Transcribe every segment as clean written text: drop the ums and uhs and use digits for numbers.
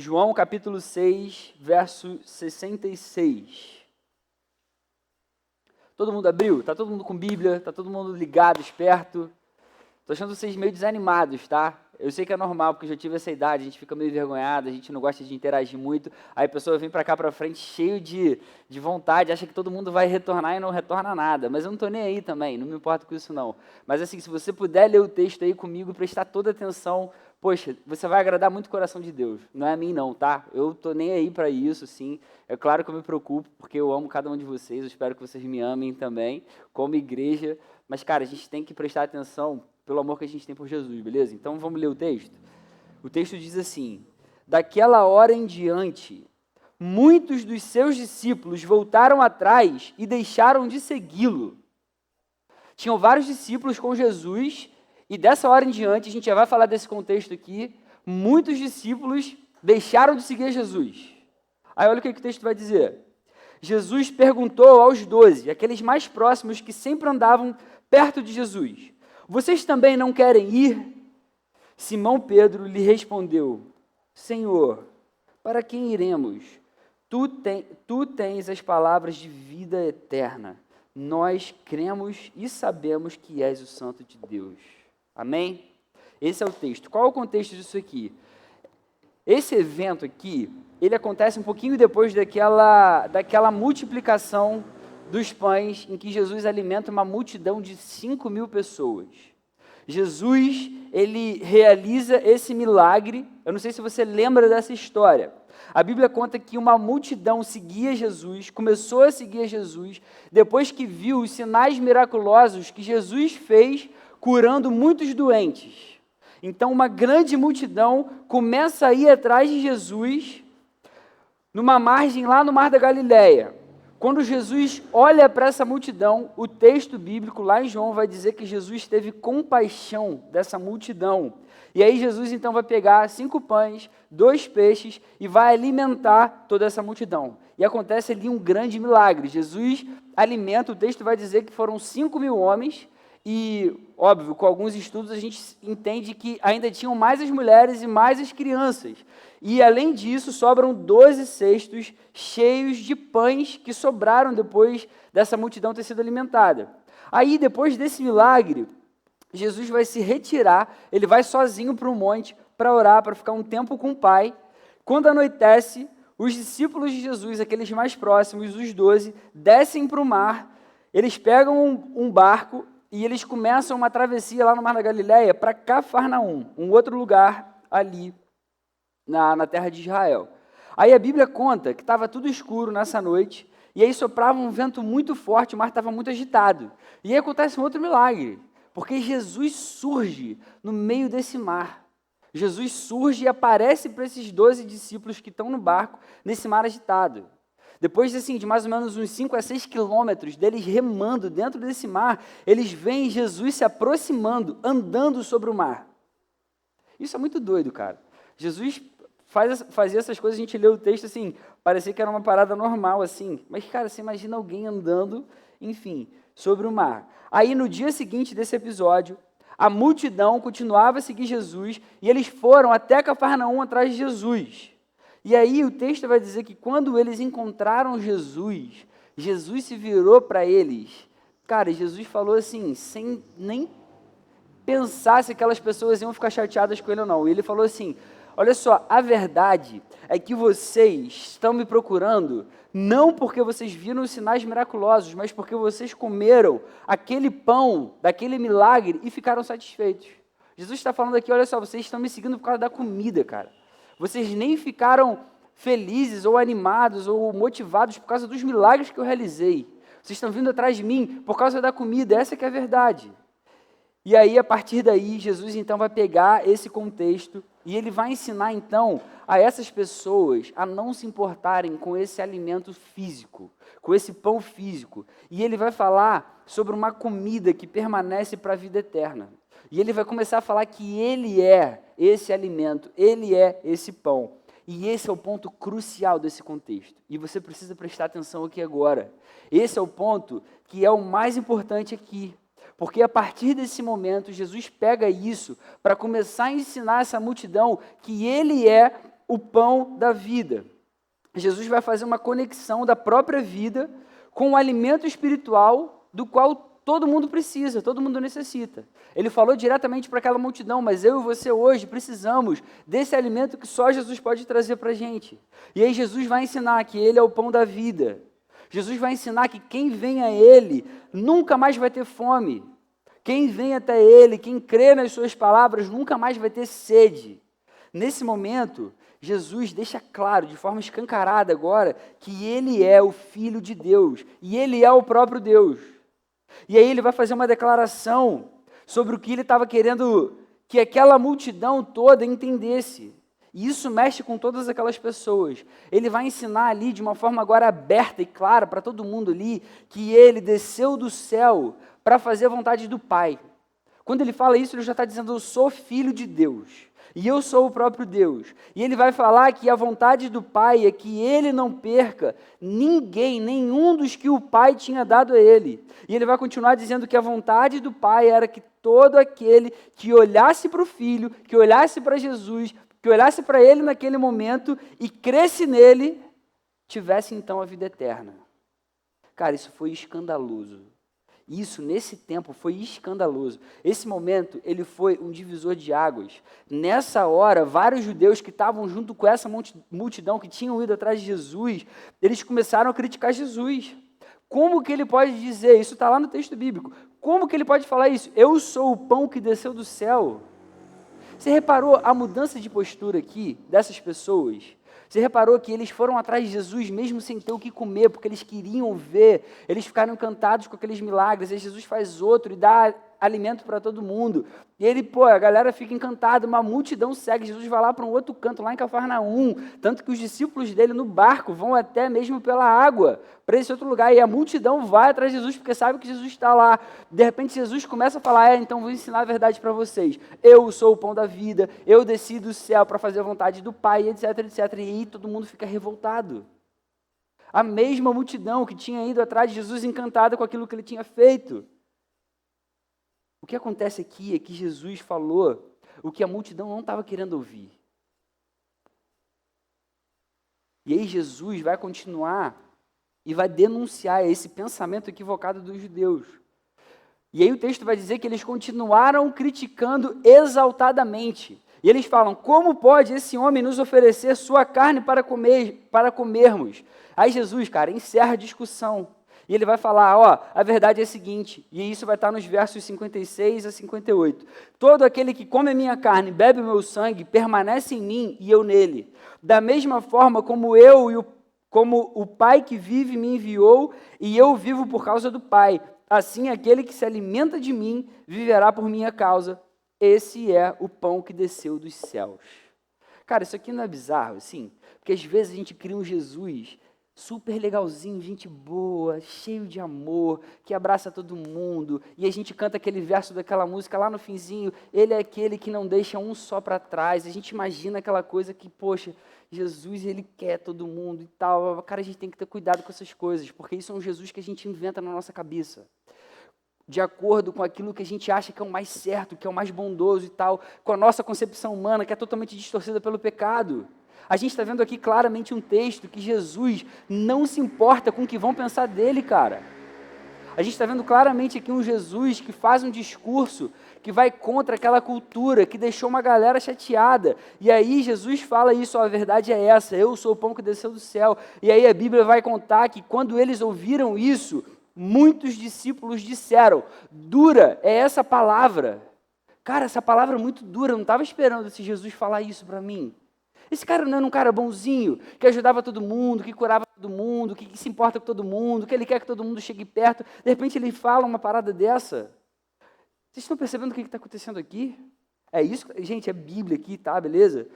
João capítulo 6, verso 66. Todo mundo abriu? Tá todo mundo com Bíblia? Tá todo mundo ligado, esperto? Tô achando vocês meio desanimados, tá? Eu sei que é normal, porque eu já tive essa idade, a gente fica meio envergonhado, a gente não gosta de interagir muito, aí a pessoa vem pra cá pra frente cheio de vontade, acha que todo mundo vai retornar e não retorna nada, mas eu não tô nem aí também, não me importo com isso não. Mas assim, se você puder ler o texto aí comigo, prestar toda atenção, poxa, você vai agradar muito o coração de Deus, não é a mim não, tá? Eu tô nem aí pra isso, sim, é claro que eu me preocupo, porque eu amo cada um de vocês, eu espero que vocês me amem também, como igreja, mas cara, a gente tem que prestar atenção pelo amor que a gente tem por Jesus, beleza? Então vamos ler o texto? O texto diz assim: daquela hora em diante, muitos dos seus discípulos voltaram atrás e deixaram de segui-lo. Tinham vários discípulos com Jesus, e dessa hora em diante, a gente já vai falar desse contexto aqui, muitos discípulos deixaram de seguir Jesus. Aí olha o que o texto vai dizer. Jesus perguntou aos 12, aqueles mais próximos que sempre andavam perto de Jesus: vocês também não querem ir? Simão Pedro lhe respondeu: Senhor, para quem iremos? Tu tens as palavras de vida eterna. Nós cremos e sabemos que és o Santo de Deus. Amém? Esse é o texto. Qual é o contexto disso aqui? Esse evento aqui, ele acontece um pouquinho depois daquela multiplicação dos pães, em que Jesus alimenta uma multidão de 5.000 pessoas. Jesus, ele realiza esse milagre. Eu não sei se você lembra dessa história. A Bíblia conta que uma multidão seguia Jesus, começou a seguir Jesus, depois que viu os sinais miraculosos que Jesus fez, curando muitos doentes. Então, uma grande multidão começa a ir atrás de Jesus, numa margem lá no Mar da Galileia. Quando Jesus olha para essa multidão, o texto bíblico lá em João vai dizer que Jesus teve compaixão dessa multidão. E aí Jesus então vai pegar 5 pães, 2 peixes e vai alimentar toda essa multidão. E acontece ali um grande milagre. Jesus alimenta, o texto vai dizer que foram 5.000 homens e, óbvio, com alguns estudos a gente entende que ainda tinham mais as mulheres e mais as crianças. E, além disso, sobram 12 cestos cheios de pães que sobraram depois dessa multidão ter sido alimentada. Aí, depois desse milagre, Jesus vai se retirar, ele vai sozinho para um monte para orar, para ficar um tempo com o Pai. Quando anoitece, os discípulos de Jesus, aqueles mais próximos, os 12, descem para o mar, eles pegam um barco e eles começam uma travessia lá no Mar da Galileia para Cafarnaum, um outro lugar ali na terra de Israel. Aí a Bíblia conta que estava tudo escuro nessa noite, e aí soprava um vento muito forte, o mar estava muito agitado. E aí acontece um outro milagre, porque Jesus surge no meio desse mar. Jesus surge e aparece para esses 12 discípulos que estão no barco, nesse mar agitado. Depois de mais ou menos uns 5 a 6 quilômetros deles remando dentro desse mar, eles veem Jesus se aproximando, andando sobre o mar. Isso é muito doido, cara. Jesus fazia essas coisas, a gente lê o texto assim, parecia que era uma parada normal, assim. Mas, cara, você imagina alguém andando, enfim, sobre o mar. Aí, no dia seguinte desse episódio, a multidão continuava a seguir Jesus e eles foram até Cafarnaum atrás de Jesus. E aí o texto vai dizer que quando eles encontraram Jesus, Jesus se virou para eles. Cara, Jesus falou assim, sem nem pensar se aquelas pessoas iam ficar chateadas com ele ou não. E ele falou assim: olha só, a verdade é que vocês estão me procurando não porque vocês viram os sinais miraculosos, mas porque vocês comeram aquele pão, daquele milagre e ficaram satisfeitos. Jesus está falando aqui, olha só, vocês estão me seguindo por causa da comida, cara. Vocês nem ficaram felizes ou animados ou motivados por causa dos milagres que eu realizei. Vocês estão vindo atrás de mim por causa da comida, essa que é a verdade. E aí, a partir daí, Jesus então vai pegar esse contexto e ele vai ensinar então a essas pessoas a não se importarem com esse alimento físico, com esse pão físico. E ele vai falar sobre uma comida que permanece para a vida eterna. E ele vai começar a falar que ele é esse alimento, ele é esse pão. E esse é o ponto crucial desse contexto. E você precisa prestar atenção aqui agora. Esse é o ponto que é o mais importante aqui. Porque a partir desse momento, Jesus pega isso para começar a ensinar essa multidão que ele é o pão da vida. Jesus vai fazer uma conexão da própria vida com o alimento espiritual do qual todo mundo precisa, todo mundo necessita. Ele falou diretamente para aquela multidão, mas eu e você hoje precisamos desse alimento que só Jesus pode trazer para a gente. E aí Jesus vai ensinar que Ele é o pão da vida. Jesus vai ensinar que quem vem a Ele nunca mais vai ter fome. Quem vem até Ele, quem crê nas suas palavras, nunca mais vai ter sede. Nesse momento, Jesus deixa claro, de forma escancarada agora, que Ele é o Filho de Deus, e Ele é o próprio Deus. E aí ele vai fazer uma declaração sobre o que ele estava querendo que aquela multidão toda entendesse. E isso mexe com todas aquelas pessoas. Ele vai ensinar ali, de uma forma agora aberta e clara para todo mundo ali, que ele desceu do céu para fazer a vontade do Pai. Quando ele fala isso, ele já está dizendo, eu sou filho de Deus. E eu sou o próprio Deus. E ele vai falar que a vontade do Pai é que ele não perca ninguém, nenhum dos que o Pai tinha dado a ele. E ele vai continuar dizendo que a vontade do Pai era que todo aquele que olhasse para o Filho, que olhasse para Jesus, que olhasse para ele naquele momento e cresce nele, tivesse então a vida eterna. Cara, isso foi escandaloso. Isso, nesse tempo, foi escandaloso. Esse momento, ele foi um divisor de águas. Nessa hora, vários judeus que estavam junto com essa multidão, que tinham ido atrás de Jesus, eles começaram a criticar Jesus. Como que ele pode dizer, isso está lá no texto bíblico, como que ele pode falar isso? Eu sou o pão que desceu do céu. Você reparou a mudança de postura aqui, dessas pessoas? Você reparou que eles foram atrás de Jesus mesmo sem ter o que comer, porque eles queriam ver, eles ficaram encantados com aqueles milagres, e Jesus faz outro e dá alimento para todo mundo. E ele, a galera fica encantada, uma multidão segue, Jesus vai lá para um outro canto, lá em Cafarnaum, tanto que os discípulos dele no barco vão até mesmo pela água, para esse outro lugar, e a multidão vai atrás de Jesus, porque sabe que Jesus está lá. De repente Jesus começa a falar, então vou ensinar a verdade para vocês, eu sou o pão da vida, eu desci do céu para fazer a vontade do Pai, etc, etc, e aí todo mundo fica revoltado. A mesma multidão que tinha ido atrás de Jesus encantada com aquilo que ele tinha feito. O que acontece aqui é que Jesus falou o que a multidão não estava querendo ouvir. E aí Jesus vai continuar e vai denunciar esse pensamento equivocado dos judeus. E aí o texto vai dizer que eles continuaram criticando exaltadamente. E eles falam, como pode esse homem nos oferecer sua carne para comermos? Aí Jesus, cara, encerra a discussão. E ele vai falar, a verdade é a seguinte, e isso vai estar nos versos 56 a 58. Todo aquele que come a minha carne e bebe o meu sangue, permanece em mim e eu nele. Da mesma forma como como o Pai que vive me enviou, e eu vivo por causa do Pai. Assim, aquele que se alimenta de mim, viverá por minha causa. Esse é o pão que desceu dos céus. Cara, isso aqui não é bizarro, assim? Porque às vezes a gente cria um Jesus super legalzinho, gente boa, cheio de amor, que abraça todo mundo, e a gente canta aquele verso daquela música lá no finzinho, ele é aquele que não deixa um só para trás, a gente imagina aquela coisa que, poxa, Jesus, ele quer todo mundo e tal, cara, a gente tem que ter cuidado com essas coisas, porque isso é um Jesus que a gente inventa na nossa cabeça, de acordo com aquilo que a gente acha que é o mais certo, que é o mais bondoso e tal, com a nossa concepção humana, que é totalmente distorcida pelo pecado. A gente está vendo aqui claramente um texto que Jesus não se importa com o que vão pensar dele, cara. A gente está vendo claramente aqui um Jesus que faz um discurso que vai contra aquela cultura, que deixou uma galera chateada. E aí Jesus fala isso, a verdade é essa, eu sou o pão que desceu do céu. E aí a Bíblia vai contar que quando eles ouviram isso, muitos discípulos disseram, dura é essa palavra. Cara, essa palavra é muito dura, eu não estava esperando esse Jesus falar isso para mim. Esse cara não era um cara bonzinho, que ajudava todo mundo, que curava todo mundo, que se importa com todo mundo, que ele quer que todo mundo chegue perto. De repente ele fala uma parada dessa. Vocês estão percebendo o que está acontecendo aqui? É isso, gente, é Bíblia aqui, tá, beleza?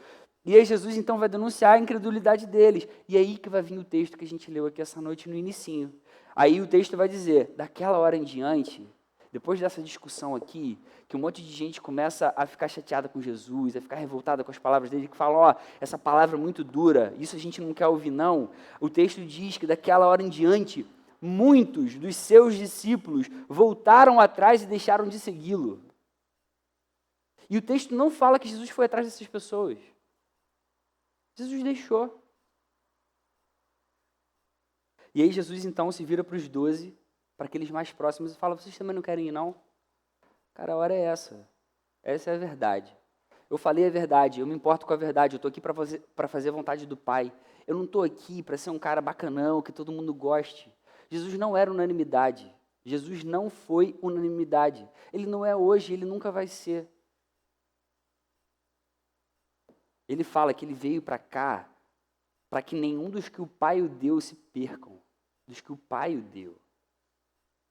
E aí Jesus então vai denunciar a incredulidade deles. E aí que vai vir o texto que a gente leu aqui essa noite no inicinho. Aí o texto vai dizer, daquela hora em diante, depois dessa discussão aqui, que um monte de gente começa a ficar chateada com Jesus, a ficar revoltada com as palavras dele, que falam, essa palavra é muito dura, isso a gente não quer ouvir não. O texto diz que daquela hora em diante, muitos dos seus discípulos voltaram atrás e deixaram de segui-lo. E o texto não fala que Jesus foi atrás dessas pessoas. Jesus deixou. E aí Jesus então se vira para os 12, para aqueles mais próximos e fala, vocês também não querem ir não? Cara, a hora é essa. Essa é a verdade. Eu falei a verdade, eu me importo com a verdade, eu estou aqui para fazer a vontade do Pai. Eu não estou aqui para ser um cara bacanão, que todo mundo goste. Jesus não era unanimidade. Jesus não foi unanimidade. Ele não é hoje, ele nunca vai ser. Ele fala que ele veio para cá para que nenhum dos que o Pai o deu se percam. Dos que o Pai o deu.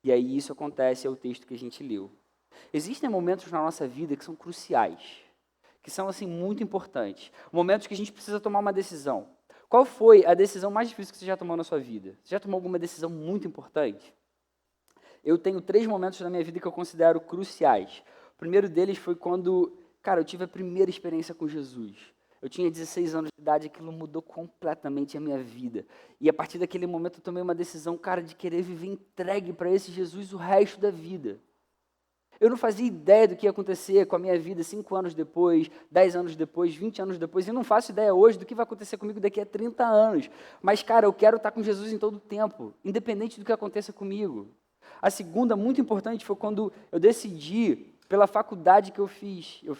E aí isso acontece, é o texto que a gente leu. Existem momentos na nossa vida que são cruciais, que são assim muito importantes. Momentos que a gente precisa tomar uma decisão. Qual foi a decisão mais difícil que você já tomou na sua vida? Você já tomou alguma decisão muito importante? Eu tenho 3 momentos na minha vida que eu considero cruciais. O primeiro deles foi quando, cara, eu tive a primeira experiência com Jesus. Eu tinha 16 anos de idade, aquilo mudou completamente a minha vida. E a partir daquele momento eu tomei uma decisão, cara, de querer viver entregue para esse Jesus o resto da vida. Eu não fazia ideia do que ia acontecer com a minha vida 5 anos depois, 10 anos depois, 20 anos depois. Eu não faço ideia hoje do que vai acontecer comigo daqui a 30 anos. Mas, cara, eu quero estar com Jesus em todo o tempo, independente do que aconteça comigo. A segunda, muito importante, foi quando eu decidi, pela faculdade que eu fiz. Eu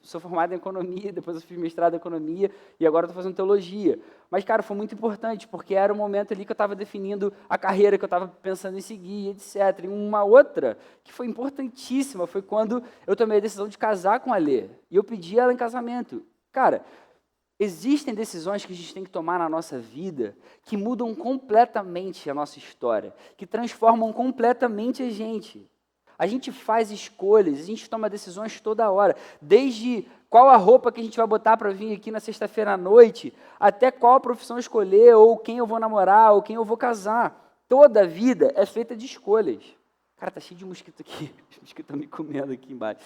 sou formado em economia, depois eu fiz mestrado em economia e agora estou fazendo teologia. Mas, cara, foi muito importante, porque era o momento ali que eu estava definindo a carreira que eu estava pensando em seguir, etc. E uma outra, que foi importantíssima, foi quando eu tomei a decisão de casar com a Lê. E eu pedi ela em casamento. Cara, existem decisões que a gente tem que tomar na nossa vida que mudam completamente a nossa história, que transformam completamente a gente. A gente faz escolhas, a gente toma decisões toda hora, desde qual a roupa que a gente vai botar para vir aqui na sexta-feira à noite, até qual a profissão escolher, ou quem eu vou namorar, ou quem eu vou casar. Toda a vida é feita de escolhas. Cara, tá cheio de mosquito aqui, os mosquitos estão me comendo aqui embaixo.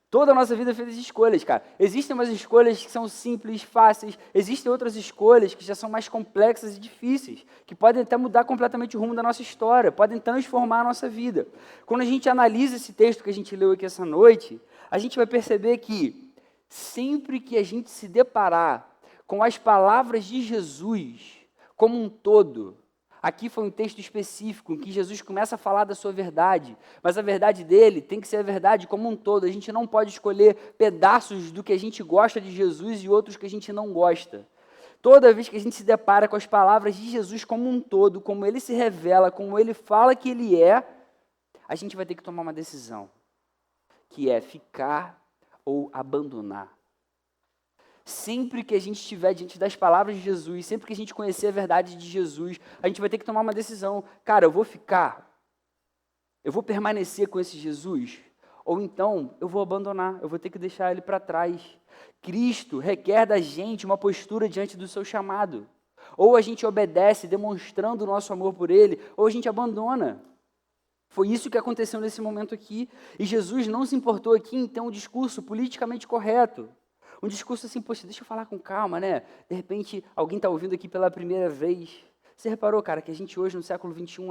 Toda a nossa vida é feita de escolhas, cara. Existem umas escolhas que são simples, fáceis. Existem outras escolhas que já são mais complexas e difíceis, que podem até mudar completamente o rumo da nossa história, podem transformar a nossa vida. Quando a gente analisa esse texto que a gente leu aqui essa noite, a gente vai perceber que sempre que a gente se deparar com as palavras de Jesus como um todo, aqui foi um texto específico em que Jesus começa a falar da sua verdade, mas a verdade dele tem que ser a verdade como um todo. A gente não pode escolher pedaços do que a gente gosta de Jesus e outros que a gente não gosta. Toda vez que a gente se depara com as palavras de Jesus como um todo, como ele se revela, como ele fala que ele é, a gente vai ter que tomar uma decisão, que é ficar ou abandonar. Sempre que a gente estiver diante das palavras de Jesus, sempre que a gente conhecer a verdade de Jesus, a gente vai ter que tomar uma decisão. Cara, eu vou ficar? Eu vou permanecer com esse Jesus? Ou então eu vou abandonar, eu vou ter que deixar ele para trás. Cristo requer da gente uma postura diante do seu chamado. Ou a gente obedece, demonstrando o nosso amor por ele, ou a gente abandona. Foi isso que aconteceu nesse momento aqui. E Jesus não se importou aqui em ter um discurso politicamente correto. Um discurso assim, poxa, deixa eu falar com calma, né? De repente, alguém está ouvindo aqui pela primeira vez. Você reparou, cara, que a gente hoje, no século XXI,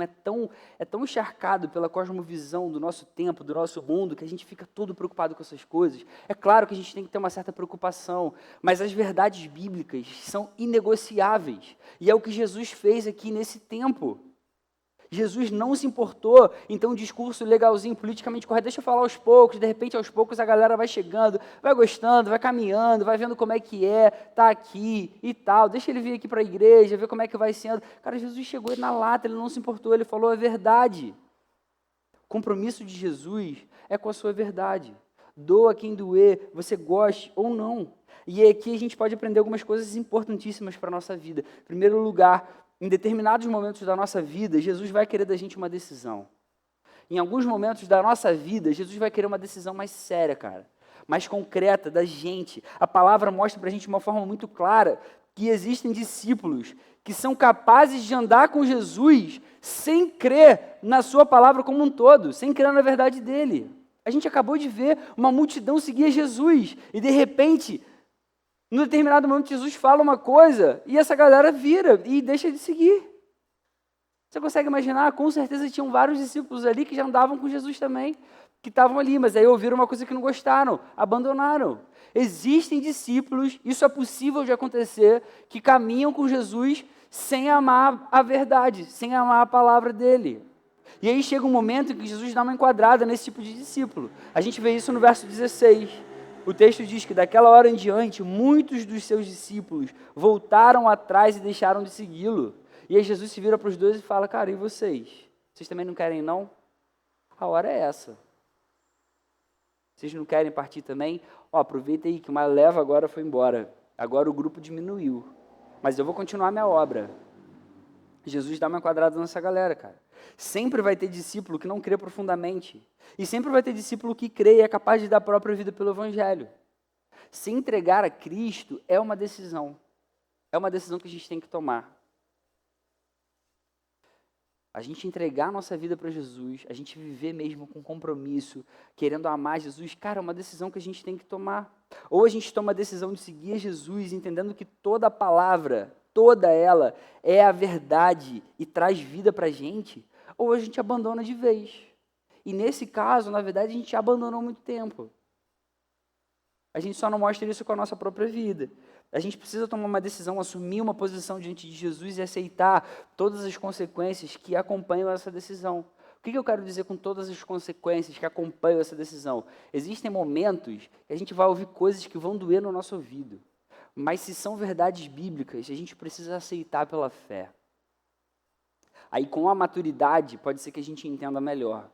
é tão encharcado pela cosmovisão do nosso tempo, do nosso mundo, que a gente fica todo preocupado com essas coisas. É claro que a gente tem que ter uma certa preocupação, mas as verdades bíblicas são inegociáveis. E é o que Jesus fez aqui nesse tempo. Jesus não se importou, então um discurso legalzinho, politicamente correto, deixa eu falar aos poucos, de repente aos poucos a galera vai chegando, vai gostando, vai caminhando, vai vendo como é que é, tá aqui e tal, deixa ele vir aqui para a igreja, ver como é que vai sendo. Cara, Jesus chegou na lata, ele não se importou, ele falou a verdade. O compromisso de Jesus é com a sua verdade. Doa quem doer, você goste ou não. E aqui a gente pode aprender algumas coisas importantíssimas para a nossa vida. Em primeiro lugar, em determinados momentos da nossa vida, Jesus vai querer da gente uma decisão. Em alguns momentos da nossa vida, Jesus vai querer uma decisão mais séria, cara, mais concreta da gente. A palavra mostra para a gente de uma forma muito clara que existem discípulos que são capazes de andar com Jesus sem crer na sua palavra como um todo, sem crer na verdade dele. A gente acabou de ver uma multidão seguir Jesus e, de repente, num determinado momento, Jesus fala uma coisa e essa galera vira e deixa de seguir. Você consegue imaginar? Com certeza tinham vários discípulos ali que já andavam com Jesus também, que estavam ali, mas aí ouviram uma coisa que não gostaram, abandonaram. Existem discípulos, isso é possível de acontecer, que caminham com Jesus sem amar a verdade, sem amar a palavra dele. E aí chega um momento em que Jesus dá uma enquadrada nesse tipo de discípulo. A gente vê isso no verso 16. O texto diz que daquela hora em diante, muitos dos seus discípulos voltaram atrás e deixaram de segui-lo. E aí Jesus se vira para os dois e fala, cara, e vocês? Vocês também não querem não? A hora é essa. Vocês não querem partir também? Ó, aproveita aí que uma leva agora foi embora. Agora o grupo diminuiu. Mas eu vou continuar minha obra. Jesus dá uma enquadrada nessa galera, cara. Sempre vai ter discípulo que não crê profundamente. E sempre vai ter discípulo que crê e é capaz de dar a própria vida pelo Evangelho. Se entregar a Cristo é uma decisão. É uma decisão que a gente tem que tomar. A gente entregar a nossa vida para Jesus, a gente viver mesmo com compromisso, querendo amar Jesus, cara, é uma decisão que a gente tem que tomar. Ou a gente toma a decisão de seguir Jesus, entendendo que toda a palavra, toda ela, é a verdade e traz vida para a gente, ou a gente abandona de vez. E nesse caso, na verdade, a gente já abandonou há muito tempo. A gente só não mostra isso com a nossa própria vida. A gente precisa tomar uma decisão, assumir uma posição diante de Jesus e aceitar todas as consequências que acompanham essa decisão. O que eu quero dizer com todas as consequências que acompanham essa decisão? Existem momentos que a gente vai ouvir coisas que vão doer no nosso ouvido. Mas se são verdades bíblicas, a gente precisa aceitar pela fé. Aí com a maturidade, pode ser que a gente entenda melhor.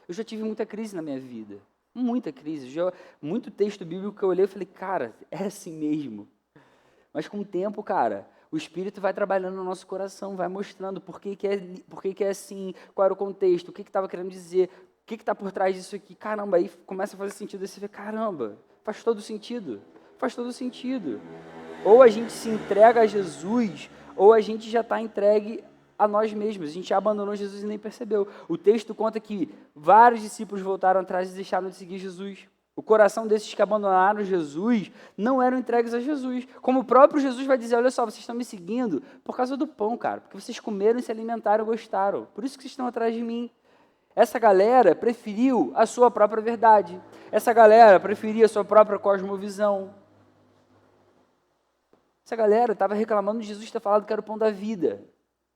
Eu já tive muita crise na minha vida. Muita crise. Muito texto bíblico que eu olhei e falei, cara, é assim mesmo. Mas com o tempo, cara, o Espírito vai trabalhando no nosso coração, vai mostrando por que é assim, qual era o contexto, o que estava querendo dizer, o que está por trás disso aqui. Caramba, aí começa a fazer sentido, aí você vê, caramba, faz todo sentido. Faz todo sentido. Ou a gente se entrega a Jesus, ou a gente já está entregue a nós mesmos. A gente abandonou Jesus e nem percebeu. O texto conta que vários discípulos voltaram atrás e deixaram de seguir Jesus. O coração desses que abandonaram Jesus não eram entregues a Jesus. Como o próprio Jesus vai dizer, olha só, vocês estão me seguindo por causa do pão, cara. Porque vocês comeram, se alimentaram e gostaram. Por isso que vocês estão atrás de mim. Essa galera preferiu a sua própria verdade. Essa galera preferia a sua própria cosmovisão. Essa galera estava reclamando de Jesus ter falado que era o pão da vida.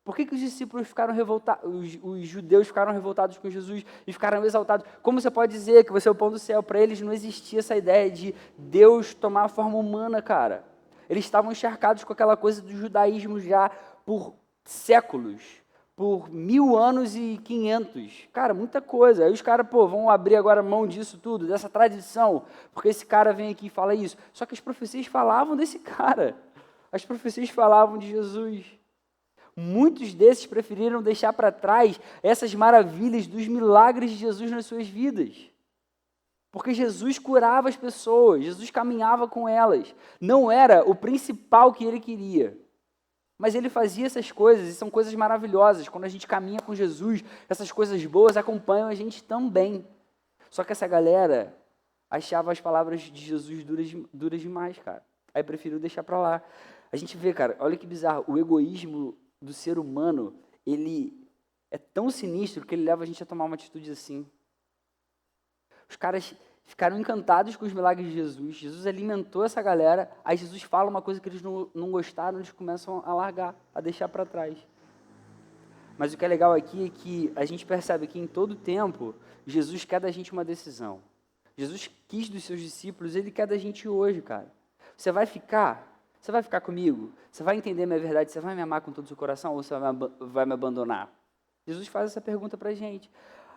Por que os discípulos ficaram revoltados, os judeus ficaram revoltados com Jesus e ficaram exaltados? Como você pode dizer que você é o pão do céu? Para eles não existia essa ideia de Deus tomar a forma humana, cara. Eles estavam encharcados com aquela coisa do judaísmo já por séculos, por 1000 anos e 500. Cara, muita coisa. Aí os caras, vão abrir agora mão disso tudo, dessa tradição, porque esse cara vem aqui e fala isso. Só que as profecias falavam desse cara. As profecias falavam de Jesus. Muitos desses preferiram deixar para trás essas maravilhas dos milagres de Jesus nas suas vidas. Porque Jesus curava as pessoas, Jesus caminhava com elas. Não era o principal que ele queria. Mas ele fazia essas coisas, e são coisas maravilhosas. Quando a gente caminha com Jesus, essas coisas boas acompanham a gente também. Só que essa galera achava as palavras de Jesus duras demais, cara. Aí preferiu deixar para lá. A gente vê, cara, olha que bizarro, o egoísmo do ser humano, ele é tão sinistro que ele leva a gente a tomar uma atitude assim. Os caras ficaram encantados com os milagres de Jesus, Jesus alimentou essa galera, aí Jesus fala uma coisa que eles não gostaram, eles começam a largar, a deixar para trás. Mas o que é legal aqui é que a gente percebe que em todo tempo, Jesus quer da gente uma decisão. Jesus quis dos seus discípulos, ele quer da gente hoje, cara. Você vai ficar comigo? Você vai entender minha verdade? Você vai me amar com todo o seu coração ou você vai me abandonar? Jesus faz essa pergunta para a gente.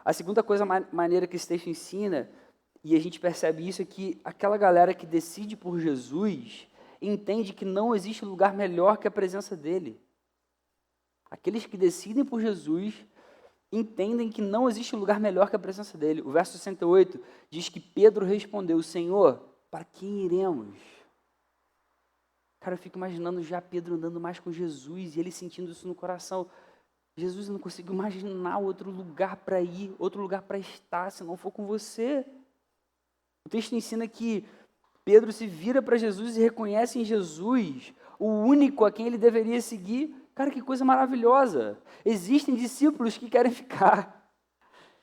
A segunda coisa maneira que esse texto ensina, e a gente percebe isso, é que aquela galera que decide por Jesus entende que não existe lugar melhor que a presença dele. Aqueles que decidem por Jesus entendem que não existe lugar melhor que a presença dele. O verso 68 diz que Pedro respondeu, Senhor, para quem iremos? Cara, eu fico imaginando já Pedro andando mais com Jesus e ele sentindo isso no coração. Jesus, eu não consigo imaginar outro lugar para ir, outro lugar para estar, se não for com você. O texto ensina que Pedro se vira para Jesus e reconhece em Jesus o único a quem ele deveria seguir. Cara, que coisa maravilhosa. Existem discípulos que querem ficar.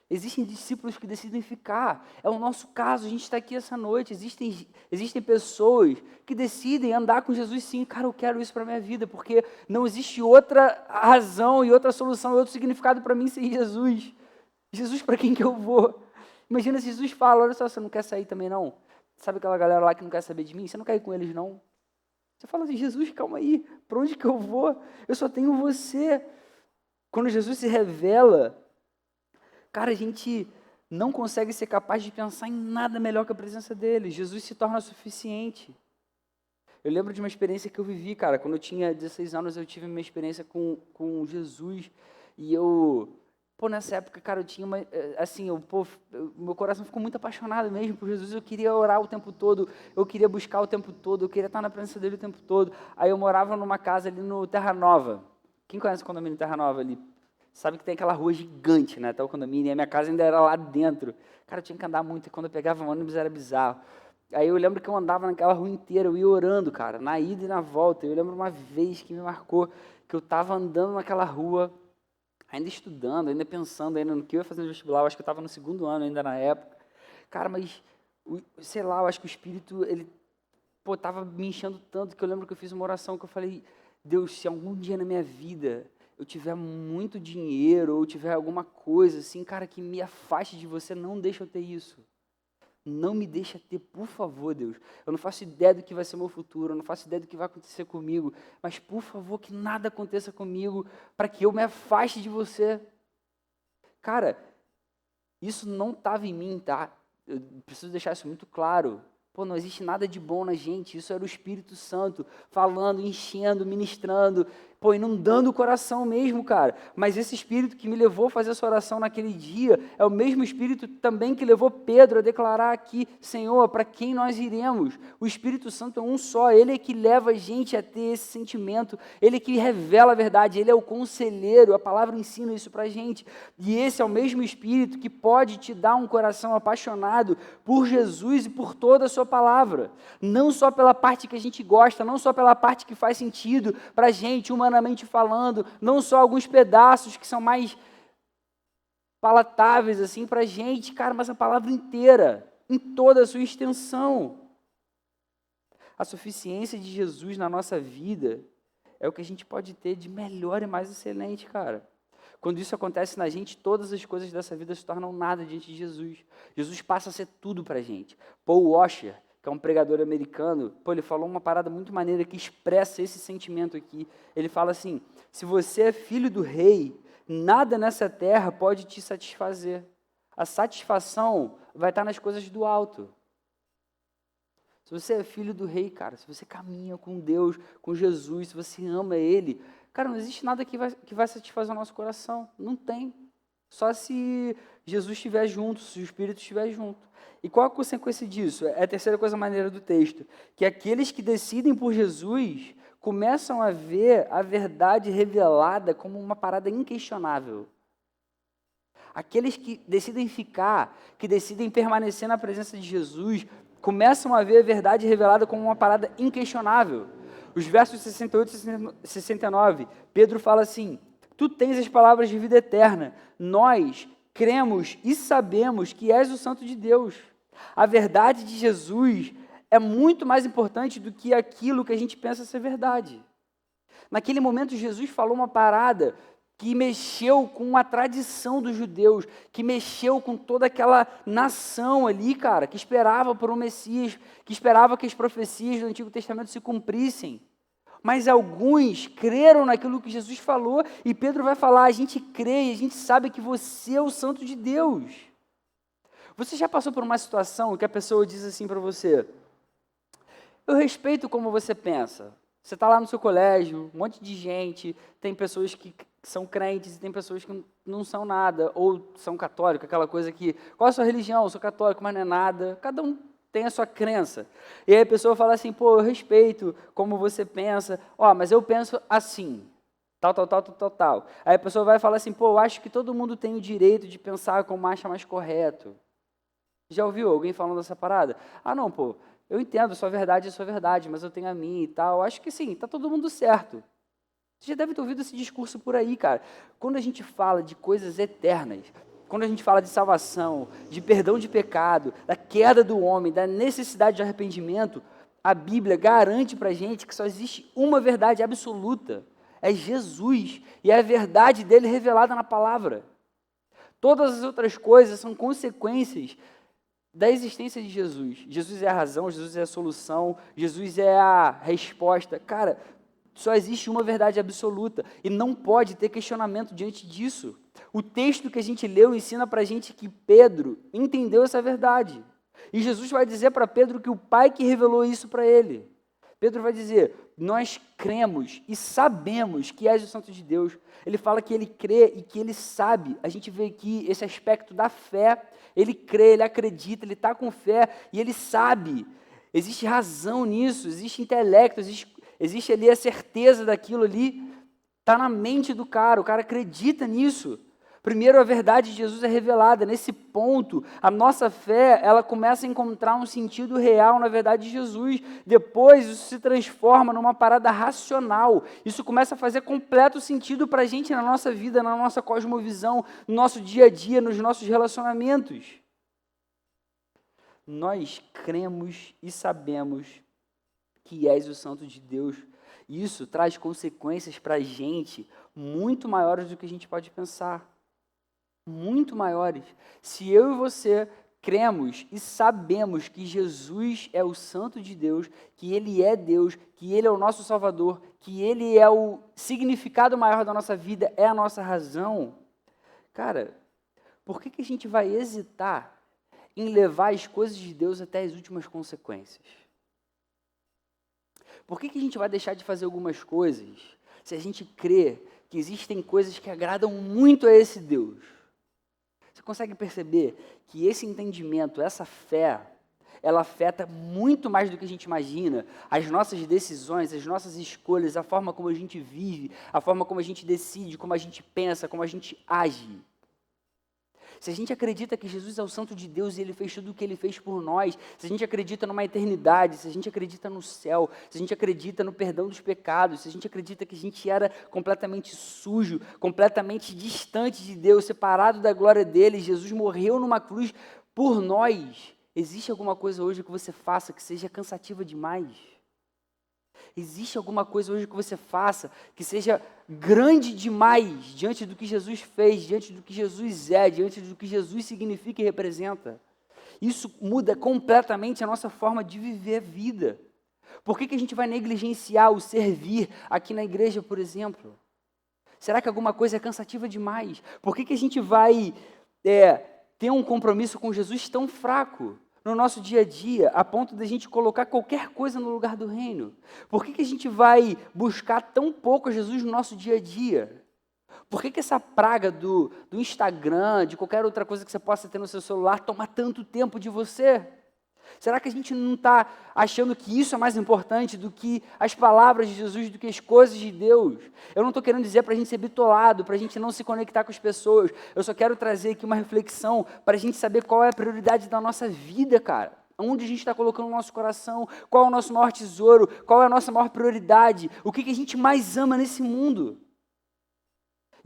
Existem discípulos que decidem ficar. É o nosso caso, a gente está aqui essa noite. Existem pessoas que decidem andar com Jesus sim. Cara, eu quero isso para a minha vida, porque não existe outra razão e outra solução e outro significado para mim sem Jesus. Jesus, para quem que eu vou? Imagina se Jesus fala, olha só, você não quer sair também não? Sabe aquela galera lá que não quer saber de mim? Você não quer ir com eles não? Você fala assim, Jesus, calma aí, para onde que eu vou? Eu só tenho você. Quando Jesus se revela, cara, a gente não consegue ser capaz de pensar em nada melhor que a presença dele. Jesus se torna suficiente. Eu lembro de uma experiência que eu vivi, cara. Quando eu tinha 16 anos, eu tive uma experiência com Jesus. E nessa época, cara, eu tinha uma, assim, meu coração ficou muito apaixonado mesmo por Jesus. Eu queria orar o tempo todo, eu queria buscar o tempo todo, eu queria estar na presença dele o tempo todo. Aí eu morava numa casa ali no Terra Nova. Quem conhece o condomínio Terra Nova ali? Sabe que tem aquela rua gigante, né, até o condomínio, e a minha casa ainda era lá dentro. Cara, eu tinha que andar muito, e quando eu pegava o ônibus era bizarro. Aí eu lembro que eu andava naquela rua inteira, eu ia orando, cara, na ida e na volta. Eu lembro uma vez que me marcou, que eu estava andando naquela rua, ainda estudando, ainda pensando ainda no que eu ia fazer no vestibular. Eu acho que eu estava no 2º ano ainda na época. Cara, mas, sei lá, eu acho que o Espírito, ele, estava me enchendo tanto, que eu lembro que eu fiz uma oração que eu falei, Deus, se algum dia na minha vida eu tiver muito dinheiro, ou tiver alguma coisa assim, cara, que me afaste de você, não deixa eu ter isso. Não me deixa ter, por favor, Deus. Eu não faço ideia do que vai ser o meu futuro, eu não faço ideia do que vai acontecer comigo, mas, por favor, que nada aconteça comigo, para que eu me afaste de você. Cara, isso não estava em mim, tá? Eu preciso deixar isso muito claro. Não existe nada de bom na gente, isso era o Espírito Santo, falando, enchendo, ministrando, inundando o coração mesmo, cara. Mas esse Espírito que me levou a fazer essa oração naquele dia, é o mesmo Espírito também que levou Pedro a declarar aqui, Senhor, para quem nós iremos? O Espírito Santo é um só, Ele é que leva a gente a ter esse sentimento, Ele é que revela a verdade, Ele é o conselheiro, a palavra ensina isso para a gente. E esse é o mesmo Espírito que pode te dar um coração apaixonado por Jesus e por toda a sua palavra, não só pela parte que a gente gosta, não só pela parte que faz sentido para a gente, humanamente falando, não só alguns pedaços que são mais palatáveis assim para a gente, cara, mas a palavra inteira, em toda a sua extensão. A suficiência de Jesus na nossa vida é o que a gente pode ter de melhor e mais excelente, cara. Quando isso acontece na gente, todas as coisas dessa vida se tornam nada diante de Jesus. Jesus passa a ser tudo para a gente. Paul Washer, que é um pregador americano, ele falou uma parada muito maneira que expressa esse sentimento aqui. Ele fala assim, se você é filho do rei, nada nessa terra pode te satisfazer. A satisfação vai estar nas coisas do alto. Se você é filho do rei, cara, se você caminha com Deus, com Jesus, se você ama Ele, cara, não existe nada que vai satisfazer o nosso coração. Não tem. Só se Jesus estiver junto, se o Espírito estiver junto. E qual a consequência disso? É a terceira coisa maneira do texto. Que aqueles que decidem por Jesus começam a ver a verdade revelada como uma parada inquestionável. Aqueles que decidem ficar, que decidem permanecer na presença de Jesus, começam a ver a verdade revelada como uma parada inquestionável. Os versos 68 e 69, Pedro fala assim, tu tens as palavras de vida eterna, nós cremos e sabemos que és o Santo de Deus. A verdade de Jesus é muito mais importante do que aquilo que a gente pensa ser verdade. Naquele momento, Jesus falou uma parada que mexeu com a tradição dos judeus, que mexeu com toda aquela nação ali, cara, que esperava por um Messias, que esperava que as profecias do Antigo Testamento se cumprissem. Mas alguns creram naquilo que Jesus falou, e Pedro vai falar, a gente crê, a gente sabe que você é o Santo de Deus. Você já passou por uma situação que a pessoa diz assim para você, eu respeito como você pensa. Você está lá no seu colégio, um monte de gente, tem pessoas que são crentes e tem pessoas que não são nada, ou são católicos, aquela coisa que, qual é a sua religião? Eu sou católico, mas não é nada. Cada um tem a sua crença. E aí a pessoa fala assim, eu respeito como você pensa, mas eu penso assim, tal. Aí a pessoa vai falar assim, eu acho que todo mundo tem o direito de pensar como acha mais correto. Já ouviu alguém falando dessa parada? Não, eu entendo, sua verdade é sua verdade, mas eu tenho a minha e tal. Acho que sim, está todo mundo certo. Você já deve ter ouvido esse discurso por aí, cara. Quando a gente fala de coisas eternas, quando a gente fala de salvação, de perdão de pecado, da queda do homem, da necessidade de arrependimento, a Bíblia garante para a gente que só existe uma verdade absoluta. É Jesus. E é a verdade dele revelada na palavra. Todas as outras coisas são consequências da existência de Jesus. Jesus é a razão, Jesus é a solução, Jesus é a resposta. Cara, só existe uma verdade absoluta e não pode ter questionamento diante disso. O texto que a gente leu ensina para a gente que Pedro entendeu essa verdade. E Jesus vai dizer para Pedro que o Pai que revelou isso para ele. Pedro vai dizer, nós cremos e sabemos que és o Santo de Deus. Ele fala que ele crê e que ele sabe. A gente vê aqui esse aspecto da fé. Ele crê, ele acredita, ele está com fé e ele sabe. Existe razão nisso, existe intelecto, existe ali a certeza daquilo ali. Está na mente do cara, o cara acredita nisso. Primeiro, a verdade de Jesus é revelada. Nesse ponto, a nossa fé, ela começa a encontrar um sentido real na verdade de Jesus. Depois, isso se transforma numa parada racional. Isso começa a fazer completo sentido para a gente na nossa vida, na nossa cosmovisão, no nosso dia a dia, nos nossos relacionamentos. Nós cremos e sabemos que és o Santo de Deus. Isso traz consequências para a gente muito maiores do que a gente pode pensar. Muito maiores. Se eu e você cremos e sabemos que Jesus é o Santo de Deus, que Ele é Deus, que Ele é o nosso Salvador, que Ele é o significado maior da nossa vida, é a nossa razão, cara, por que a gente vai hesitar em levar as coisas de Deus até as últimas consequências? Por que a gente vai deixar de fazer algumas coisas se a gente crê que existem coisas que agradam muito a esse Deus? Você consegue perceber que esse entendimento, essa fé, ela afeta muito mais do que a gente imagina, as nossas decisões, as nossas escolhas, a forma como a gente vive, a forma como a gente decide, como a gente pensa, como a gente age. Se a gente acredita que Jesus é o Santo de Deus e Ele fez tudo o que Ele fez por nós, se a gente acredita numa eternidade, se a gente acredita no céu, se a gente acredita no perdão dos pecados, se a gente acredita que a gente era completamente sujo, completamente distante de Deus, separado da glória dEle, Jesus morreu numa cruz por nós, existe alguma coisa hoje que você faça que seja cansativa demais? Existe alguma coisa hoje que você faça que seja grande demais diante do que Jesus fez, diante do que Jesus é, diante do que Jesus significa e representa? Isso muda completamente a nossa forma de viver a vida. Por que a gente vai negligenciar o servir aqui na igreja, por exemplo? Será que alguma coisa é cansativa demais? Por que a gente vai ter um compromisso com Jesus tão fraco no nosso dia a dia, a ponto de a gente colocar qualquer coisa no lugar do reino? Por que a gente vai buscar tão pouco Jesus no nosso dia a dia? Por que essa praga do Instagram, de qualquer outra coisa que você possa ter no seu celular, toma tanto tempo de você? Será que a gente não está achando que isso é mais importante do que as palavras de Jesus, do que as coisas de Deus? Eu não estou querendo dizer para a gente ser bitolado, para a gente não se conectar com as pessoas. Eu só quero trazer aqui uma reflexão para a gente saber qual é a prioridade da nossa vida, cara. Onde a gente está colocando o nosso coração, qual é o nosso maior tesouro, qual é a nossa maior prioridade, o que a gente mais ama nesse mundo.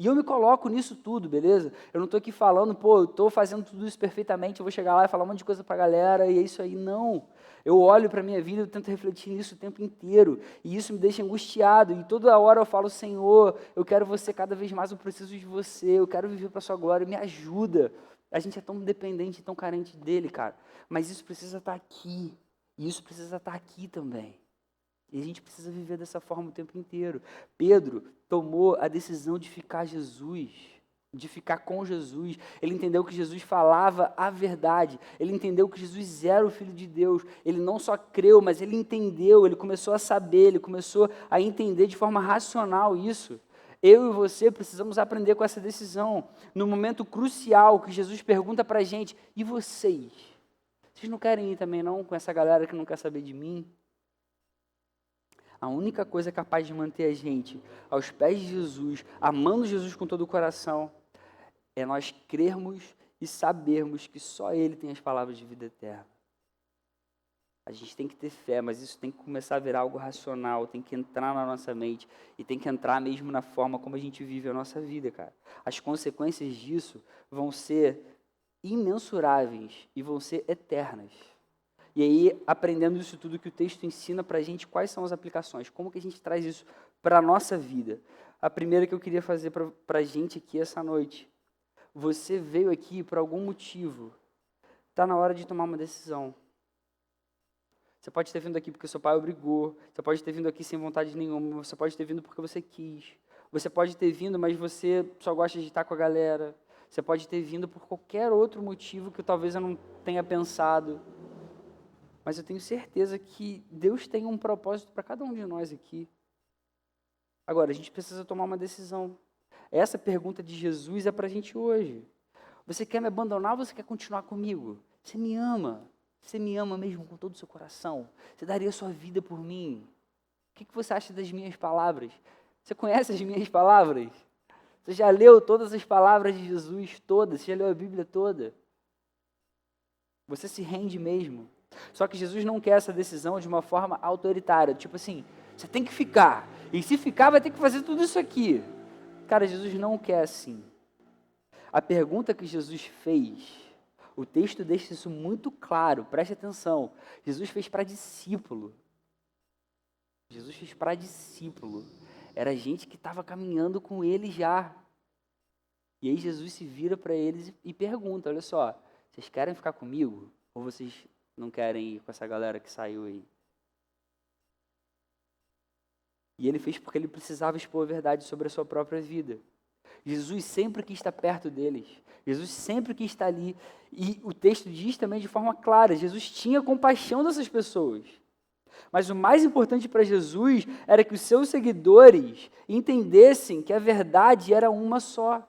E eu me coloco nisso tudo, beleza? Eu não estou aqui falando, eu estou fazendo tudo isso perfeitamente, eu vou chegar lá e falar um monte de coisa para a galera, e é isso aí. Não. Eu olho para a minha vida, eu tento refletir nisso o tempo inteiro, e isso me deixa angustiado, e toda hora eu falo, Senhor, eu quero você cada vez mais, eu preciso de você, eu quero viver para a sua glória, me ajuda. A gente é tão dependente, tão carente dele, cara, mas isso precisa estar aqui, e isso precisa estar aqui também. E a gente precisa viver dessa forma o tempo inteiro. Pedro tomou a decisão de ficar Jesus, de ficar com Jesus. Ele entendeu que Jesus falava a verdade. Ele entendeu que Jesus era o Filho de Deus. Ele não só creu, mas ele entendeu, ele começou a saber, ele começou a entender de forma racional isso. Eu e você precisamos aprender com essa decisão. No momento crucial que Jesus pergunta para a gente, e vocês? Vocês não querem ir também não com essa galera que não quer saber de mim? A única coisa capaz de manter a gente aos pés de Jesus, amando Jesus com todo o coração, é nós crermos e sabermos que só Ele tem as palavras de vida eterna. A gente tem que ter fé, mas isso tem que começar a virar algo racional, tem que entrar na nossa mente e tem que entrar mesmo na forma como a gente vive a nossa vida, cara. As consequências disso vão ser imensuráveis e vão ser eternas. E aí, aprendendo isso tudo que o texto ensina para a gente, quais são as aplicações? Como que a gente traz isso para a nossa vida? A primeira que eu queria fazer para a gente aqui essa noite. Você veio aqui por algum motivo. Está na hora de tomar uma decisão. Você pode ter vindo aqui porque seu pai obrigou. Você pode ter vindo aqui sem vontade nenhuma. Você pode ter vindo porque você quis. Você pode ter vindo, mas você só gosta de estar com a galera. Você pode ter vindo por qualquer outro motivo que talvez eu não tenha pensado. Mas eu tenho certeza que Deus tem um propósito para cada um de nós aqui. Agora, a gente precisa tomar uma decisão. Essa pergunta de Jesus é para a gente hoje. Você quer me abandonar ou você quer continuar comigo? Você me ama? Você me ama mesmo com todo o seu coração? Você daria sua vida por mim? O que você acha das minhas palavras? Você conhece as minhas palavras? Você já leu todas as palavras de Jesus, todas? Você já leu a Bíblia toda? Você se rende mesmo? Só que Jesus não quer essa decisão de uma forma autoritária, tipo assim, você tem que ficar, e se ficar vai ter que fazer tudo isso aqui. Cara, Jesus não quer assim. A pergunta que Jesus fez, o texto deixa isso muito claro, preste atenção. Jesus fez para discípulo. Jesus fez para discípulo. Era gente que estava caminhando com ele já. E aí Jesus se vira para eles e pergunta, olha só, vocês querem ficar comigo? Ou vocês não querem ir com essa galera que saiu aí? E ele fez porque ele precisava expor a verdade sobre a sua própria vida. Jesus sempre quis estar perto deles. Jesus sempre quis estar ali. E o texto diz também de forma clara, Jesus tinha compaixão dessas pessoas. Mas o mais importante para Jesus era que os seus seguidores entendessem que a verdade era uma só.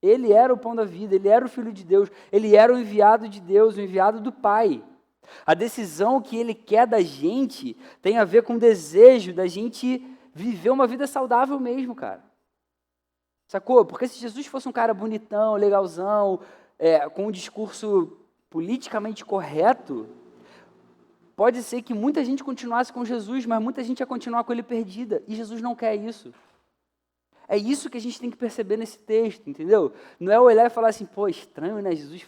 Ele era o pão da vida, ele era o Filho de Deus, ele era o enviado de Deus, o enviado do Pai. A decisão que ele quer da gente tem a ver com o desejo da gente viver uma vida saudável mesmo, cara. Sacou? Porque se Jesus fosse um cara bonitão, legalzão, com um discurso politicamente correto, pode ser que muita gente continuasse com Jesus, mas muita gente ia continuar com ele perdida. E Jesus não quer isso. É isso que a gente tem que perceber nesse texto, entendeu? Não é olhar e falar assim, pô, estranho, né? Jesus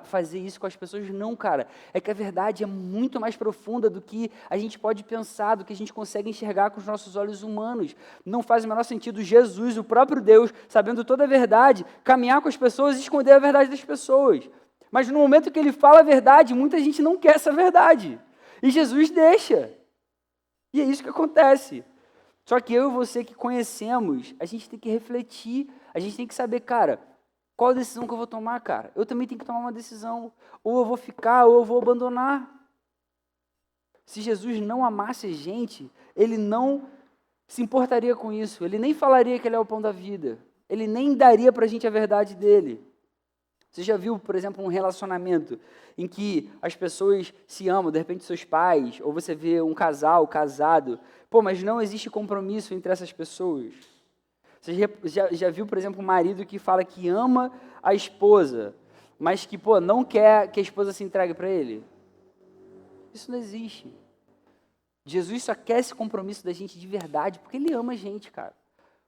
fazer isso com as pessoas. Não, cara. É que a verdade é muito mais profunda do que a gente pode pensar, do que a gente consegue enxergar com os nossos olhos humanos. Não faz o menor sentido Jesus, o próprio Deus, sabendo toda a verdade, caminhar com as pessoas e esconder a verdade das pessoas. Mas no momento que ele fala a verdade, muita gente não quer essa verdade. E Jesus deixa. E é isso que acontece. Só que eu e você que conhecemos, a gente tem que refletir, a gente tem que saber, cara, qual a decisão que eu vou tomar, cara? Eu também tenho que tomar uma decisão. Ou eu vou ficar, ou eu vou abandonar. Se Jesus não amasse a gente, ele não se importaria com isso. Ele nem falaria que ele é o pão da vida. Ele nem daria para a gente a verdade dele. Você já viu, por exemplo, um relacionamento em que as pessoas se amam, de repente seus pais, ou você vê um casal casado, mas não existe compromisso entre essas pessoas. Você já viu, por exemplo, um marido que fala que ama a esposa, mas que, não quer que a esposa se entregue para ele? Isso não existe. Jesus só quer esse compromisso da gente de verdade, porque ele ama a gente, cara.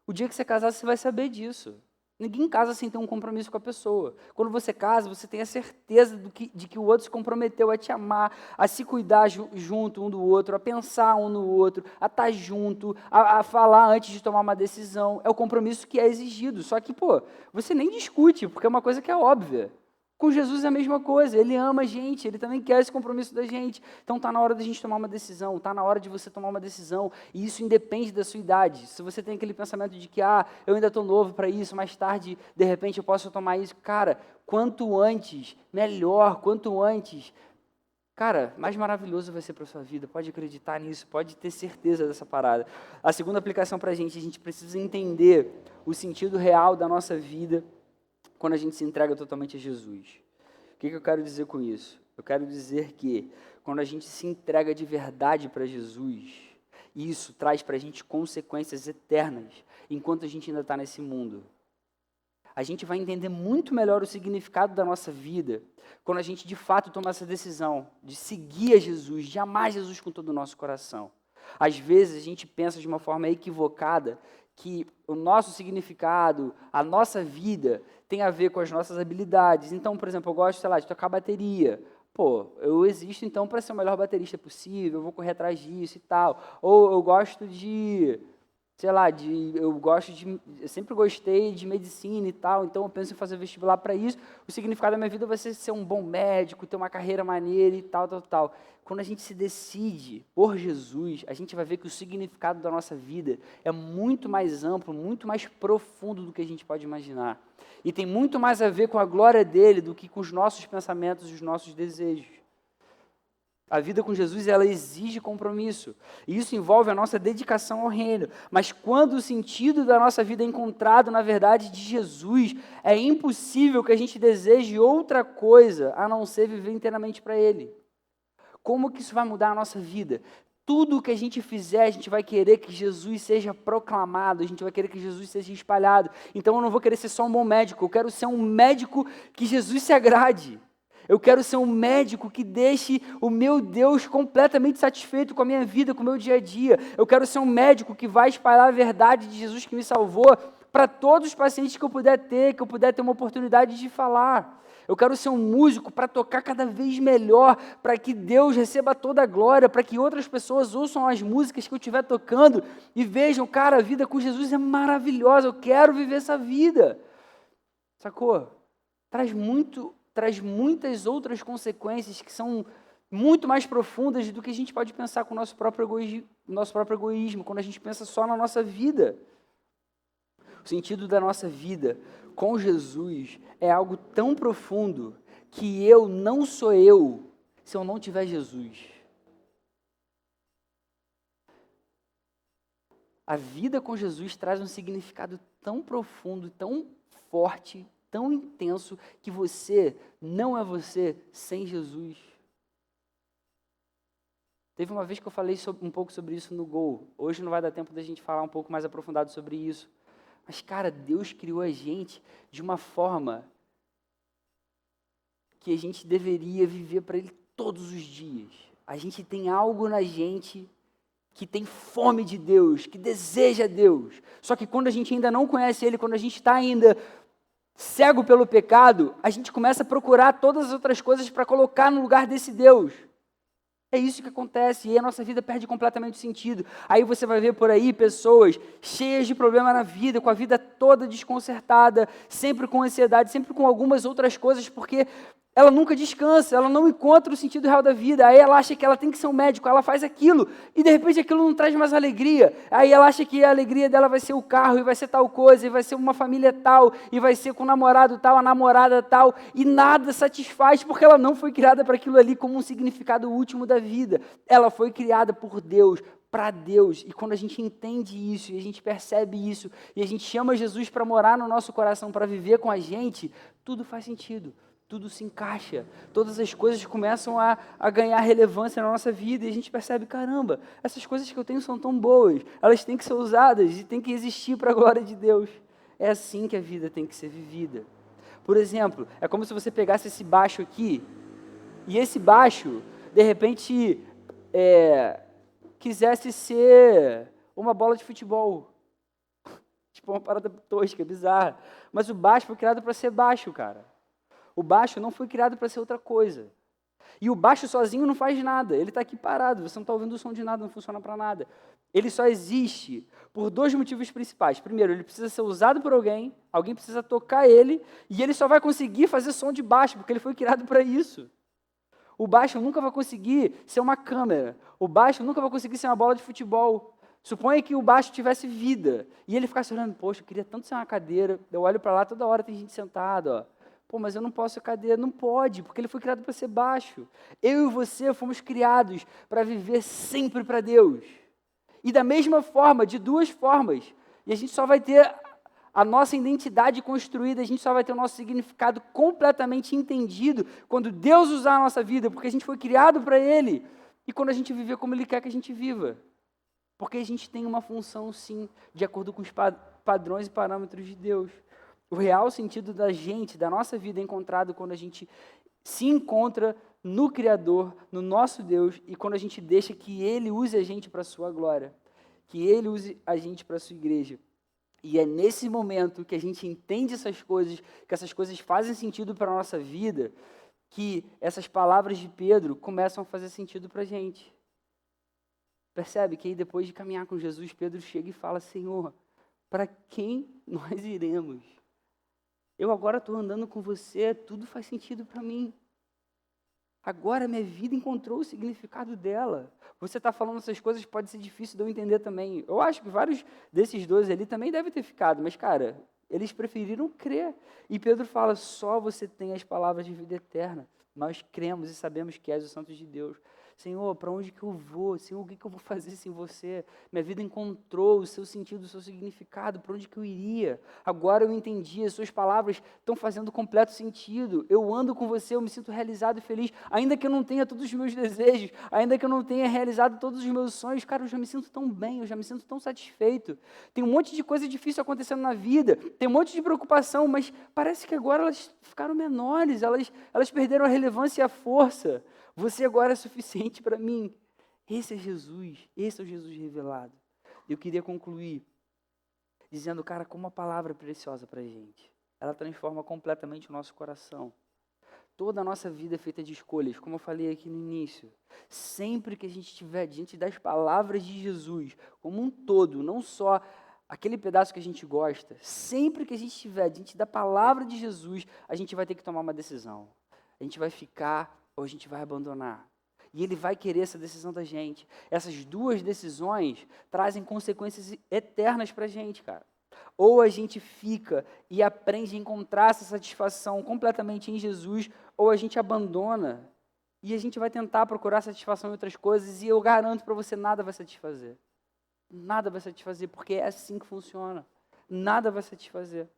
O dia que você casar, você vai saber disso. Ninguém casa sem ter um compromisso com a pessoa. Quando você casa, você tem a certeza de que o outro se comprometeu a te amar, a se cuidar junto um do outro, a pensar um no outro, a estar junto, a falar antes de tomar uma decisão. É o compromisso que é exigido. Só que, você nem discute, porque é uma coisa que é óbvia. Com Jesus é a mesma coisa, ele ama a gente, ele também quer esse compromisso da gente. Então está na hora da gente tomar uma decisão, está na hora de você tomar uma decisão, e isso independe da sua idade. Se você tem aquele pensamento de que, eu ainda estou novo para isso, mais tarde, de repente, eu posso tomar isso. Cara, quanto antes, melhor, quanto antes, cara, mais maravilhoso vai ser para a sua vida, pode acreditar nisso, pode ter certeza dessa parada. A segunda aplicação para a gente precisa entender o sentido real da nossa vida, quando a gente se entrega totalmente a Jesus. O que eu quero dizer com isso? Eu quero dizer que quando a gente se entrega de verdade para Jesus, isso traz para a gente consequências eternas, enquanto a gente ainda está nesse mundo. a gente vai entender muito melhor o significado da nossa vida quando a gente de fato toma essa decisão de seguir a Jesus, de amar Jesus com todo o nosso coração. Às vezes a gente pensa de uma forma equivocada que o nosso significado, a nossa vida tem a ver com as nossas habilidades. Então, por exemplo, eu gosto, sei lá, de tocar bateria. Pô, eu existo então para ser o melhor baterista possível, eu vou correr atrás disso e tal. Ou eu gosto de, sei lá, eu sempre gostei de medicina e tal, então eu penso em fazer vestibular para isso. O significado da minha vida vai ser um bom médico, ter uma carreira maneira e tal, tal, tal. Quando a gente se decide por Jesus, a gente vai ver que o significado da nossa vida é muito mais amplo, muito mais profundo do que a gente pode imaginar. E tem muito mais a ver com a glória dele do que com os nossos pensamentos e os nossos desejos. A vida com Jesus, ela exige compromisso. E isso envolve a nossa dedicação ao reino. Mas quando o sentido da nossa vida é encontrado na verdade de Jesus, é impossível que a gente deseje outra coisa a não ser viver inteiramente para ele. Como que isso vai mudar a nossa vida? Tudo o que a gente fizer, a gente vai querer que Jesus seja proclamado, a gente vai querer que Jesus seja espalhado. Então eu não vou querer ser só um bom médico, eu quero ser um médico que Jesus se agrade. Eu quero ser um médico que deixe o meu Deus completamente satisfeito com a minha vida, com o meu dia a dia. Eu quero ser um médico que vai espalhar a verdade de Jesus que me salvou para todos os pacientes que eu puder ter uma oportunidade de falar. Eu quero ser um músico para tocar cada vez melhor, para que Deus receba toda a glória, para que outras pessoas ouçam as músicas que eu estiver tocando e vejam, cara, a vida com Jesus é maravilhosa, eu quero viver essa vida. Sacou? Traz muitas outras consequências que são muito mais profundas do que a gente pode pensar com o nosso próprio egoísmo, quando a gente pensa só na nossa vida. O sentido da nossa vida com Jesus é algo tão profundo que eu não sou eu se eu não tiver Jesus. A vida com Jesus traz um significado tão profundo, tão forte, tão intenso, que você não é você sem Jesus. Teve uma vez que eu falei um pouco sobre isso no Gol. Hoje não vai dar tempo da gente falar um pouco mais aprofundado sobre isso. Mas, cara, Deus criou a gente de uma forma que a gente deveria viver para Ele todos os dias. A gente tem algo na gente que tem fome de Deus, que deseja Deus. Só que quando a gente ainda não conhece Ele, quando a gente está ainda cego pelo pecado, a gente começa a procurar todas as outras coisas para colocar no lugar desse Deus. É isso que acontece, e a nossa vida perde completamente o sentido. Aí você vai ver por aí pessoas cheias de problema na vida, com a vida toda desconcertada, sempre com ansiedade, sempre com algumas outras coisas, porque ela nunca descansa, ela não encontra o sentido real da vida. Aí ela acha que ela tem que ser um médico, ela faz aquilo, e de repente aquilo não traz mais alegria. Aí ela acha que a alegria dela vai ser o carro, e vai ser tal coisa, e vai ser uma família tal, e vai ser com o namorado tal, a namorada tal, e nada satisfaz, porque ela não foi criada para aquilo ali como um significado último da vida. Ela foi criada por Deus, para Deus, e quando a gente entende isso, e a gente percebe isso, e a gente chama Jesus para morar no nosso coração, para viver com a gente, tudo faz sentido. Tudo se encaixa, todas as coisas começam a ganhar relevância na nossa vida e a gente percebe, caramba, essas coisas que eu tenho são tão boas, elas têm que ser usadas e têm que existir para a glória de Deus. É assim que a vida tem que ser vivida. Por exemplo, é como se você pegasse esse baixo aqui e esse baixo, de repente, quisesse ser uma bola de futebol. Tipo, uma parada tosca, bizarra. Mas o baixo foi criado para ser baixo, cara. O baixo não foi criado para ser outra coisa. E o baixo sozinho não faz nada. Ele está aqui parado, você não está ouvindo o som de nada, não funciona para nada. Ele só existe por dois motivos principais. Primeiro, ele precisa ser usado por alguém precisa tocar ele, e ele só vai conseguir fazer som de baixo, porque ele foi criado para isso. O baixo nunca vai conseguir ser uma câmera. O baixo nunca vai conseguir ser uma bola de futebol. Suponha que o baixo tivesse vida, e ele ficasse olhando, poxa, eu queria tanto ser uma cadeira, eu olho para lá, toda hora tem gente sentada, ó. Pô, mas eu não posso ser cadeira. Não pode, porque ele foi criado para ser baixo. Eu e você fomos criados para viver sempre para Deus. E da mesma forma, de duas formas. E a gente só vai ter a nossa identidade construída, a gente só vai ter o nosso significado completamente entendido quando Deus usar a nossa vida, porque a gente foi criado para Ele. E quando a gente viver como Ele quer que a gente viva. Porque a gente tem uma função, sim, de acordo com os padrões e parâmetros de Deus. O real sentido da gente, da nossa vida, é encontrado quando a gente se encontra no Criador, no nosso Deus, e quando a gente deixa que Ele use a gente para a sua glória, que Ele use a gente para a sua igreja. E é nesse momento que a gente entende essas coisas, que essas coisas fazem sentido para a nossa vida, que essas palavras de Pedro começam a fazer sentido para a gente. Percebe que aí depois de caminhar com Jesus, Pedro chega e fala, Senhor, para quem nós iremos? Eu agora estou andando com você, tudo faz sentido para mim. Agora minha vida encontrou o significado dela. Você está falando essas coisas, pode ser difícil de eu entender também. Eu acho que vários desses 12 ali também devem ter ficado, mas, cara, eles preferiram crer. E Pedro fala, só você tem as palavras de vida eterna. Nós cremos e sabemos que és o Santo de Deus. Senhor, para onde que eu vou? Senhor, o que eu vou fazer sem você? Minha vida encontrou o seu sentido, o seu significado, para onde que eu iria? Agora eu entendi, as suas palavras estão fazendo completo sentido. Eu ando com você, eu me sinto realizado e feliz, ainda que eu não tenha todos os meus desejos, ainda que eu não tenha realizado todos os meus sonhos, cara, eu já me sinto tão bem, eu já me sinto tão satisfeito. Tem um monte de coisa difícil acontecendo na vida, tem um monte de preocupação, mas parece que agora elas ficaram menores, elas perderam a relevância e a força. Você agora é suficiente para mim. Esse é Jesus, esse é o Jesus revelado. Eu queria concluir dizendo, cara, como a palavra é preciosa para a gente. Ela transforma completamente o nosso coração. Toda a nossa vida é feita de escolhas, como eu falei aqui no início. Sempre que a gente estiver diante das palavras de Jesus, como um todo, não só aquele pedaço que a gente gosta, sempre que a gente estiver diante da palavra de Jesus, a gente vai ter que tomar uma decisão. A gente vai ficar ou a gente vai abandonar. E Ele vai querer essa decisão da gente. Essas duas decisões trazem consequências eternas para a gente, cara. Ou a gente fica e aprende a encontrar essa satisfação completamente em Jesus, ou a gente abandona e a gente vai tentar procurar satisfação em outras coisas, e eu garanto para você, nada vai satisfazer. Nada vai satisfazer, porque é assim que funciona. Nada vai satisfazer.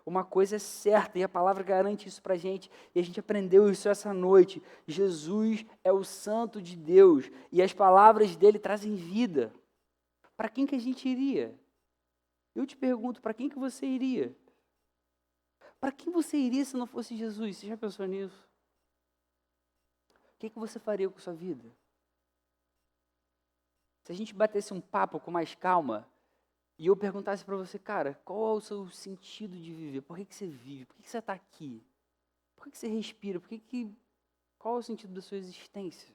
Uma coisa é certa, e a palavra garante isso para a gente, e a gente aprendeu isso essa noite. Jesus é o Santo de Deus, e as palavras dele trazem vida. Para quem que a gente iria? Eu te pergunto, para quem que você iria? Para quem você iria se não fosse Jesus? Você já pensou nisso? O que você faria com a sua vida? Se a gente batesse um papo com mais calma, e eu perguntasse para você, cara, qual é o seu sentido de viver? Por que você vive? Por que você está aqui? Por que você respira? Qual é o sentido da sua existência?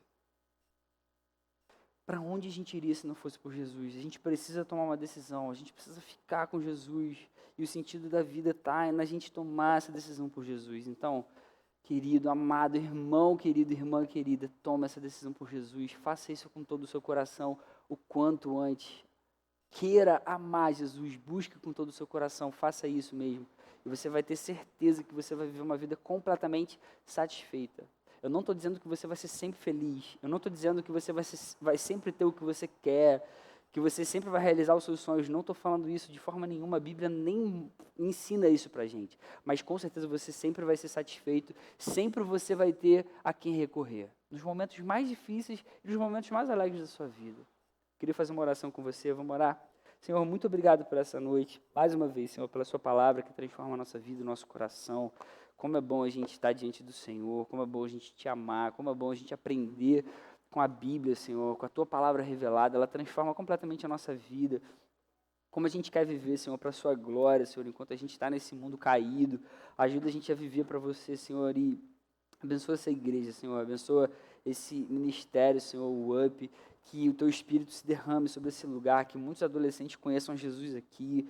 Para onde a gente iria se não fosse por Jesus? A gente precisa tomar uma decisão, a gente precisa ficar com Jesus. E o sentido da vida está na gente tomar essa decisão por Jesus. Então, querido, amado, irmão querido, irmã querida, toma essa decisão por Jesus. Faça isso com todo o seu coração o quanto antes. Queira amar Jesus, busque com todo o seu coração, faça isso mesmo. E você vai ter certeza que você vai viver uma vida completamente satisfeita. Eu não estou dizendo que você vai ser sempre feliz. Eu não estou dizendo que você vai sempre ter o que você quer, que você sempre vai realizar os seus sonhos. Não estou falando isso de forma nenhuma. A Bíblia nem ensina isso para a gente. Mas com certeza você sempre vai ser satisfeito. Sempre você vai ter a quem recorrer. Nos momentos mais difíceis e nos momentos mais alegres da sua vida. Queria fazer uma oração com você, vamos orar? Senhor, muito obrigado por essa noite, mais uma vez, Senhor, pela sua palavra que transforma a nossa vida, o nosso coração. Como é bom a gente estar diante do Senhor, como é bom a gente te amar, como é bom a gente aprender com a Bíblia, Senhor, com a tua palavra revelada, ela transforma completamente a nossa vida. Como a gente quer viver, Senhor, para a sua glória, Senhor, enquanto a gente está nesse mundo caído, ajuda a gente a viver para você, Senhor, e abençoa essa igreja, Senhor, abençoa esse ministério, Senhor, o UP, que o teu Espírito se derrame sobre esse lugar, que muitos adolescentes conheçam Jesus aqui,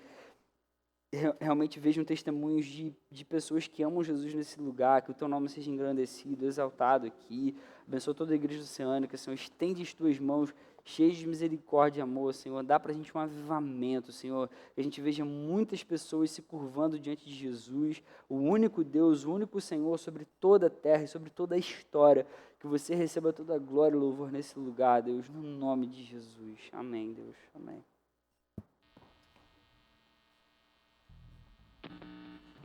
realmente vejam testemunhos de pessoas que amam Jesus nesse lugar, que o teu nome seja engrandecido, exaltado aqui. Abençoa toda a igreja oceânica, Senhor, estende as tuas mãos cheias de misericórdia e amor, Senhor, dá para a gente um avivamento, Senhor, que a gente veja muitas pessoas se curvando diante de Jesus, o único Deus, o único Senhor sobre toda a terra e sobre toda a história, que você receba toda a glória e louvor nesse lugar, Deus, no nome de Jesus. Amém, Deus. Amém.